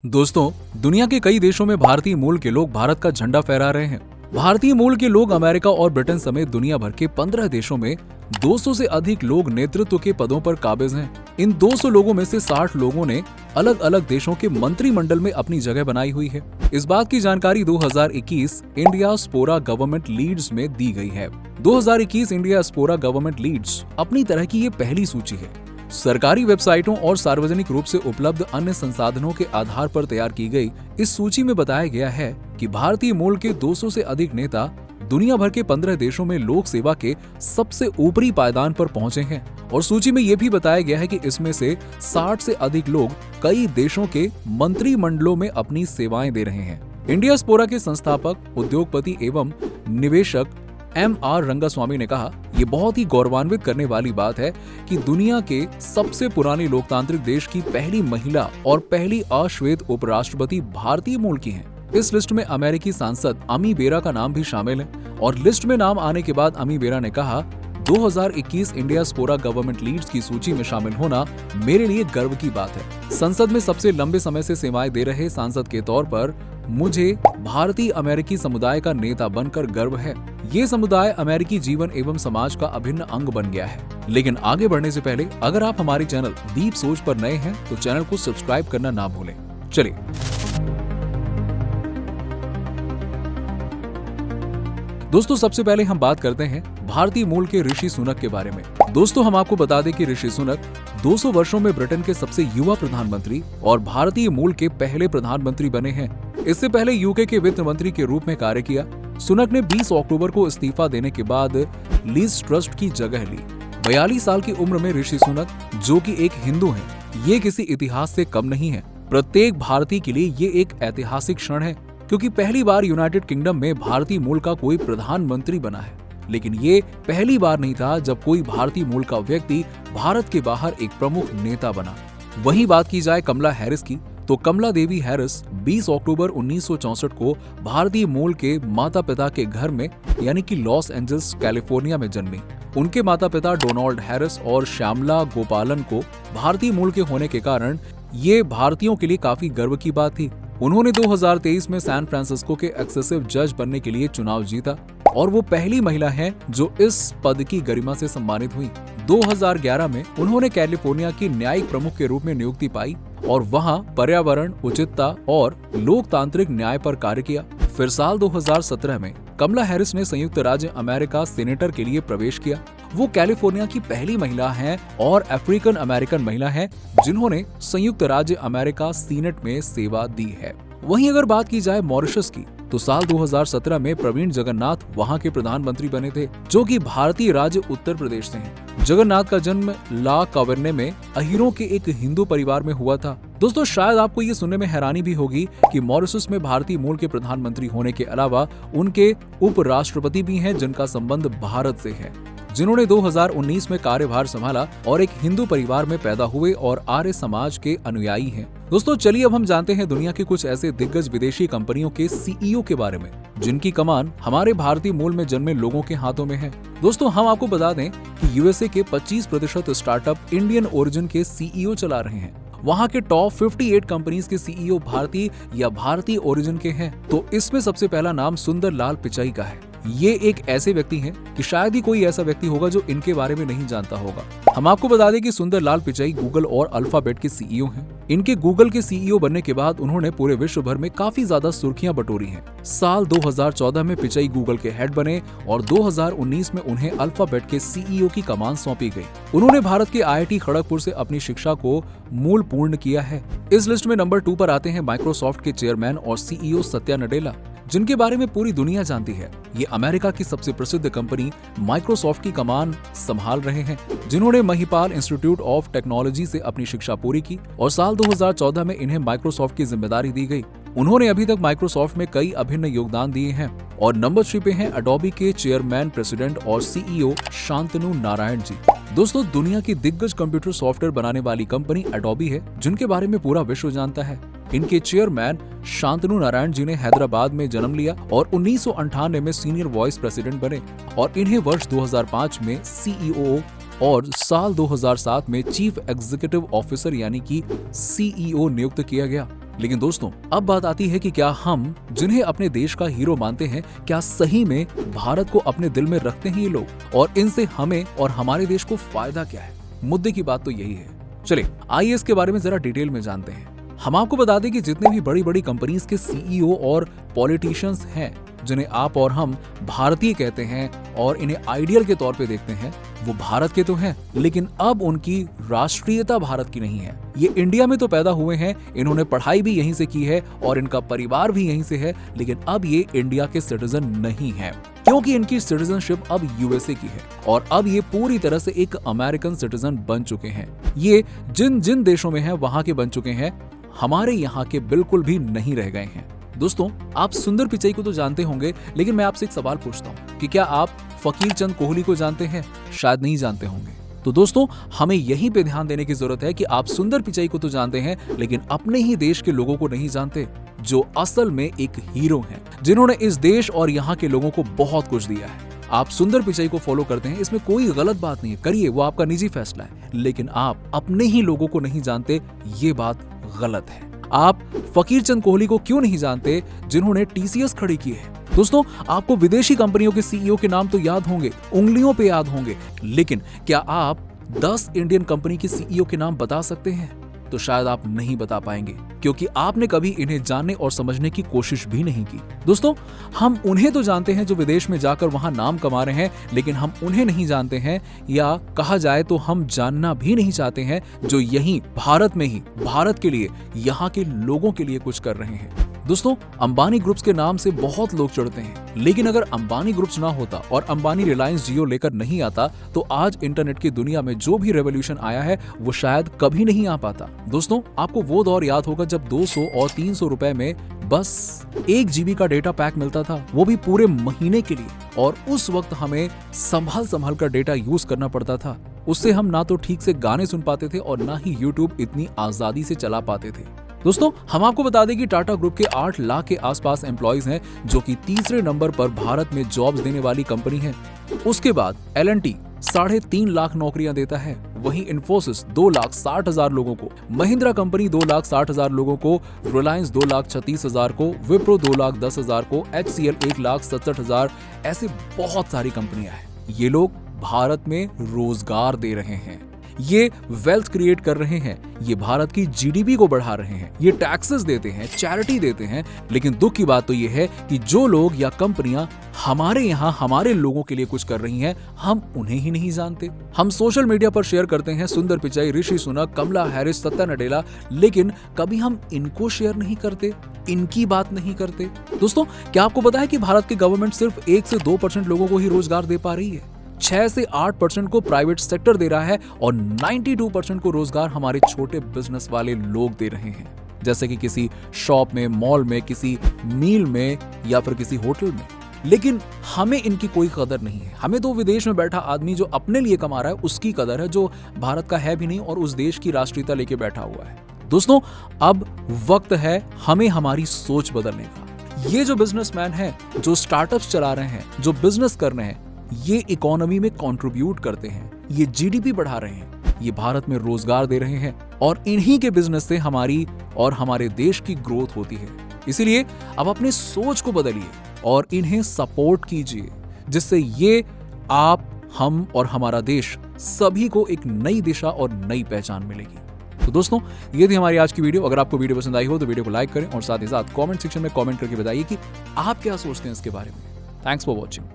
दोस्तों, दुनिया के कई देशों में भारतीय मूल के लोग भारत का झंडा फहरा रहे हैं। भारतीय मूल के लोग अमेरिका और ब्रिटेन समेत दुनिया भर के 15 देशों में 200 से अधिक लोग नेतृत्व के पदों पर काबिज हैं। इन 200 लोगों में से 60 लोगों ने अलग अलग देशों के मंत्रिमंडल में अपनी जगह बनाई हुई है। इस बात की जानकारी 2021 इंडिया स्पोरा गवर्नमेंट लीड्स में दी गई है। 2021 इंडिया स्पोरा गवर्नमेंट लीड्स अपनी तरह की ये पहली सूची है। सरकारी वेबसाइटों और सार्वजनिक रूप से उपलब्ध अन्य संसाधनों के आधार पर तैयार की गई इस सूची में बताया गया है कि भारतीय मूल के 200 से अधिक नेता दुनिया भर के 15 देशों में लोक सेवा के सबसे ऊपरी पायदान पर पहुंचे हैं। और सूची में यह भी बताया गया है कि इसमें से 60 से अधिक लोग कई देशों के मंत्रिमंडलों में अपनी सेवाएं दे रहे हैं। इंडिया स्पोरा के संस्थापक, उद्योगपति एवं निवेशक M.R. रंगास्वामी ने कहा, ये बहुत ही गौरवान्वित करने वाली बात है कि दुनिया के सबसे पुराने लोकतांत्रिक देश की पहली महिला और पहली अश्वेत उपराष्ट्रपति भारतीय मूल की हैं। इस लिस्ट में अमेरिकी सांसद अमी बेरा का नाम भी शामिल है। और लिस्ट में नाम आने के बाद अमी बेरा ने कहा, 2021 इंडिया स्पोरा गवर्नमेंट लीड्स की सूची में शामिल होना मेरे लिए गर्व की बात है। संसद में सबसे लंबे समय से सेवाएं दे रहे सांसद के तौर पर मुझे भारतीय अमेरिकी समुदाय का नेता बनकर गर्व है। ये समुदाय अमेरिकी जीवन एवं समाज का अभिन्न अंग बन गया है। लेकिन आगे बढ़ने से पहले अगर आप हमारे चैनल दीप सोच पर नए हैं तो चैनल को सब्सक्राइब करना ना भूलें। चलिए दोस्तों, सबसे पहले हम बात करते हैं भारतीय मूल के ऋषि सुनक के बारे में। दोस्तों, हम आपको बता दें कि ऋषि सुनक 200 वर्षों में ब्रिटेन के सबसे युवा प्रधानमंत्री और भारतीय मूल के पहले प्रधानमंत्री बने हैं। इससे पहले यूके के वित्त मंत्री के रूप में कार्य किया। सुनक ने 20 अक्टूबर को इस्तीफा देने के बाद लीज ट्रस्ट की जगह ली। 42 साल की उम्र में ऋषि सुनक, जो कि एक हिंदू हैं, ये किसी इतिहास से कम नहीं है। प्रत्येक भारतीय के लिए ये एक ऐतिहासिक क्षण है, क्योंकि पहली बार यूनाइटेड किंगडम में भारतीय मूल का कोई प्रधानमंत्री बना है। लेकिन ये पहली बार नहीं था जब कोई भारतीय मूल का व्यक्ति भारत के बाहर एक प्रमुख नेता बना। वहीं बात की जाए कमला हैरिस की, तो कमला देवी हैरिस 20 अक्टूबर 1964 को भारतीय मूल के माता पिता के घर में यानी कि लॉस एंजल्स कैलिफोर्निया में जन्मी। उनके माता पिता डोनाल्ड हैरिस और श्यामला गोपालन को भारतीय मूल के होने के कारण ये भारतीयों के लिए काफी गर्व की बात थी। उन्होंने 2023 में सैन फ्रांसिस्को के एक्सेसिव जज बनने के लिए चुनाव जीता और वो पहली महिला हैं जो इस पद की गरिमा से सम्मानित हुई। 2011 में उन्होंने कैलिफोर्निया की न्यायिक प्रमुख के रूप में नियुक्ति पाई और वहां पर्यावरण, उचितता और लोकतांत्रिक न्याय पर कार्य किया। फिर साल 2017 में कमला हैरिस ने संयुक्त राज्य अमेरिका सीनेटर के लिए प्रवेश किया। वो कैलिफोर्निया की पहली महिला हैं और अफ्रीकन अमेरिकन महिला हैं जिन्होंने संयुक्त राज्य अमेरिका सीनेट में सेवा दी है। वहीं अगर बात की जाए मॉरिशस की, तो साल 2017 में प्रवीण जगन्नाथ वहां के प्रधानमंत्री बने थे, जो कि भारतीय राज्य उत्तर प्रदेश से हैं। जगन्नाथ का जन्म ला कावर्ने में अहीरों के एक हिंदू परिवार में हुआ था। दोस्तों, शायद आपको ये सुनने में हैरानी भी होगी कि मॉरिशस में भारतीय मूल के प्रधानमंत्री होने के अलावा उनके उपराष्ट्रपति भी हैं जिनका संबंध भारत से है, जिन्होंने 2019 में कार्यभार संभाला और एक हिंदू परिवार में पैदा हुए और आर्य समाज के अनुयायी हैं। दोस्तों, चलिए अब हम जानते हैं दुनिया के कुछ ऐसे दिग्गज विदेशी कंपनियों के सीईओ के बारे में जिनकी कमान हमारे भारतीय मूल में जन्मे लोगों के हाथों में है। दोस्तों, हम आपको बता दें कि यूएसए के 25% स्टार्टअप इंडियन ओरिजिन के सीईओ चला रहे हैं। वहाँ के टॉप 58 कंपनीज के सीईओ भारतीय या भारतीय ओरिजिन के हैं। तो इसमें सबसे पहला नाम सुंदर लाल पिचाई का है। ये एक ऐसे व्यक्ति हैं कि शायद ही कोई ऐसा व्यक्ति होगा जो इनके बारे में नहीं जानता होगा। हम आपको बता दें कि सुंदर लाल पिचाई गूगल और अल्फाबेट के सीईओ हैं। इनके गूगल के सीईओ बनने के बाद उन्होंने पूरे विश्व भर में काफी ज्यादा सुर्खियां बटोरी हैं। साल 2014 में पिचाई गूगल के हेड बने और 2019 में उन्हें अल्फाबेट के सीईओ की कमान सौंपी गई। उन्होंने भारत के IIT खड़गपुर से अपनी शिक्षा को मूल पूर्ण किया है। इस लिस्ट में नंबर 2 पर आते हैं माइक्रोसॉफ्ट के चेयरमैन और सीईओ सत्या नडेला, जिनके बारे में पूरी दुनिया जानती है। ये अमेरिका की सबसे प्रसिद्ध कंपनी माइक्रोसॉफ्ट की कमान संभाल रहे हैं, जिन्होंने महिपाल इंस्टीट्यूट ऑफ टेक्नोलॉजी से अपनी शिक्षा पूरी की और साल 2014 में इन्हें माइक्रोसॉफ्ट की जिम्मेदारी दी गई। उन्होंने अभी तक माइक्रोसॉफ्ट में कई अभिन्न योगदान दिए हैं। और नंबर 3 पे हैं एडोबी के चेयरमैन, प्रेसिडेंट और सीईओ शांतनु नारायण जी। दोस्तों, दुनिया की दिग्गज कंप्यूटर सॉफ्टवेयर बनाने वाली कंपनी एडोबी है, जिनके बारे में पूरा विश्व जानता है। इनके चेयरमैन शांतनु नारायण जी ने हैदराबाद में जन्म लिया और 1998 में सीनियर वाइस प्रेसिडेंट बने और इन्हें वर्ष 2005 में सीईओ और साल 2007 में चीफ एग्जीक्यूटिव ऑफिसर यानी कि सीईओ नियुक्त किया गया। लेकिन दोस्तों अब बात आती है कि क्या हम जिन्हें अपने देश का हीरो मानते हैं, क्या सही में भारत को अपने दिल में रखते हैं ये लोग, और इनसे हमें और हमारे देश को फायदा क्या है? मुद्दे की बात तो यही है। चलिए आइए इसके बारे में जरा डिटेल में जानते हैं। हम आपको बता दें कि जितने भी बड़ी बड़ी कंपनीज के सीईओ और पॉलिटिशियंस हैं, जिन्हें आप और हम भारतीय कहते हैं और इन्हें आइडियल के तौर पे देखते हैं, वो भारत के तो हैं, लेकिन अब उनकी राष्ट्रीयता भारत की नहीं है। ये इंडिया में तो पैदा हुए हैं, इन्होंने पढ़ाई भी यहीं से की है और इनका परिवार भी यहीं से है, लेकिन अब ये इंडिया के सिटीजन नहीं है, क्योंकि इनकी सिटीजनशिप अब यूएसए की है और अब ये पूरी तरह से एक अमेरिकन सिटीजन बन चुके हैं। ये जिन जिन देशों में है वहां के बन चुके हैं, हमारे यहाँ के बिल्कुल भी नहीं रह गए हैं। दोस्तों आप सुंदर पिचाई को तो जानते होंगे, लेकिन मैं आपसे एक सवाल पूछता हूँ कि क्या आप फकीर चंद कोहली को जानते हैं? शायद नहीं जानते होंगे। तो दोस्तों हमें यहीं पे ध्यान देने की जरूरत है कि आप सुंदर पिचाई को तो जानते हैं, लेकिन अपने ही देश के लोगों को नहीं जानते, जो असल में एक हीरो हैं, जिन्होंने इस देश और यहाँ के लोगों को बहुत कुछ दिया है। आप सुंदर पिचाई को फॉलो करते हैं, इसमें कोई गलत बात नहीं है, करिए, वो आपका निजी फैसला है, लेकिन आप अपने ही लोगों को नहीं जानते, ये बात गलत है। आप फकीर चंद कोहली को क्यों नहीं जानते, जिन्होंने टीसीएस खड़ी की है? दोस्तों आपको विदेशी कंपनियों के सीईओ के नाम तो याद होंगे, उंगलियों पे याद होंगे, लेकिन क्या आप 10 इंडियन कंपनी के सीईओ के नाम बता सकते हैं? तो शायद आप नहीं बता पाएंगे, क्योंकि आपने कभी इन्हें जानने और समझने की कोशिश भी नहीं की। दोस्तों हम उन्हें तो जानते हैं जो विदेश में जाकर वहां नाम कमा रहे हैं, लेकिन हम उन्हें नहीं जानते हैं, या कहा जाए तो हम जानना भी नहीं चाहते हैं, जो यहीं भारत में ही भारत के लिए, यहाँ के लोगों के लिए कुछ कर रहे हैं। दोस्तों अंबानी ग्रुप्स के नाम से बहुत लोग चढ़ते हैं, लेकिन अगर अंबानी ग्रुप्स ना होता और अंबानी रिलायंस जियो लेकर नहीं आता, तो आज इंटरनेट की दुनिया में जो भी रेवोल्यूशन आया है वो शायद कभी नहीं आ पाता। दोस्तों आपको वो दौर याद होगा जब 200 और 300 रुपए में बस 1 GB का डेटा पैक मिलता था, वो भी पूरे महीने के लिए, और उस वक्त हमें संभल कर डेटा यूज करना पड़ता था। उससे हम ना तो ठीक से गाने सुन पाते थे और ना ही यूट्यूब इतनी आजादी से चला पाते थे। दोस्तों हम आपको बता दें कि टाटा ग्रुप के 8 लाख के आसपास एम्प्लॉइज हैं, जो कि तीसरे नंबर पर भारत में जॉब्स देने वाली कंपनी है। उसके बाद L&T 3.5 लाख नौकरियां देता है, वहीं इन्फोसिस 2,60,000 लोगों को, महिंद्रा कंपनी 2,60,000 लोगों को, रिलायंस 2,36,000 को, विप्रो 2,10,000 को, HCL 1,67,000, ऐसे बहुत सारी कंपनियां हैं। ये लोग भारत में रोजगार दे रहे हैं, ये वेल्थ क्रिएट कर रहे हैं, ये भारत की जीडीपी को बढ़ा रहे हैं, ये टैक्सेस देते हैं, चैरिटी देते हैं, लेकिन दुख की बात तो ये है कि जो लोग या कंपनियां हमारे यहाँ हमारे लोगों के लिए कुछ कर रही हैं, हम उन्हें ही नहीं जानते। हम सोशल मीडिया पर शेयर करते हैं सुंदर पिचाई, ऋषि सुनक, कमला हैरिस, सत्या नडेला, लेकिन कभी हम इनको शेयर नहीं करते, इनकी बात नहीं करते। दोस्तों क्या आपको पता है कि भारत की गवर्नमेंट सिर्फ 1 से 2% लोगों को ही रोजगार दे पा रही है, 6 से 8% को प्राइवेट सेक्टर दे रहा है, और 92% को रोजगार हमारे छोटे बिजनेस वाले लोग दे रहे हैं, जैसे कि किसी शॉप में, मॉल में, किसी मील में या फिर किसी होटल में। लेकिन हमें इनकी कोई कदर नहीं है। हमें तो विदेश में बैठा आदमी जो अपने लिए कमा रहा है उसकी कदर है, जो भारत का है भी नहीं और उस देश की राष्ट्रीयता लेके बैठा हुआ है। दोस्तों अब वक्त है हमें हमारी सोच बदलने का। ये जो बिजनेसमैन हैं, जो स्टार्टअप्स चला रहे हैं, जो बिजनेस कर रहे हैं, ये इकोनॉमी में कंट्रीब्यूट करते हैं, ये जीडीपी बढ़ा रहे हैं, ये भारत में रोजगार दे रहे हैं, और इन्हीं के बिजनेस से हमारी और हमारे देश की ग्रोथ होती है। इसीलिए अब अपनी सोच को बदलिए और इन्हें सपोर्ट कीजिए, जिससे ये आप, हम और हमारा देश सभी को एक नई दिशा और नई पहचान मिलेगी। तो दोस्तों ये थी हमारी आज की वीडियो। अगर आपको वीडियो पसंद आई हो तो वीडियो को लाइक करें और साथ ही साथ कमेंट सेक्शन में कमेंट करके बताइए कि आप क्या सोचते हैं इसके बारे में। Thanks for watching.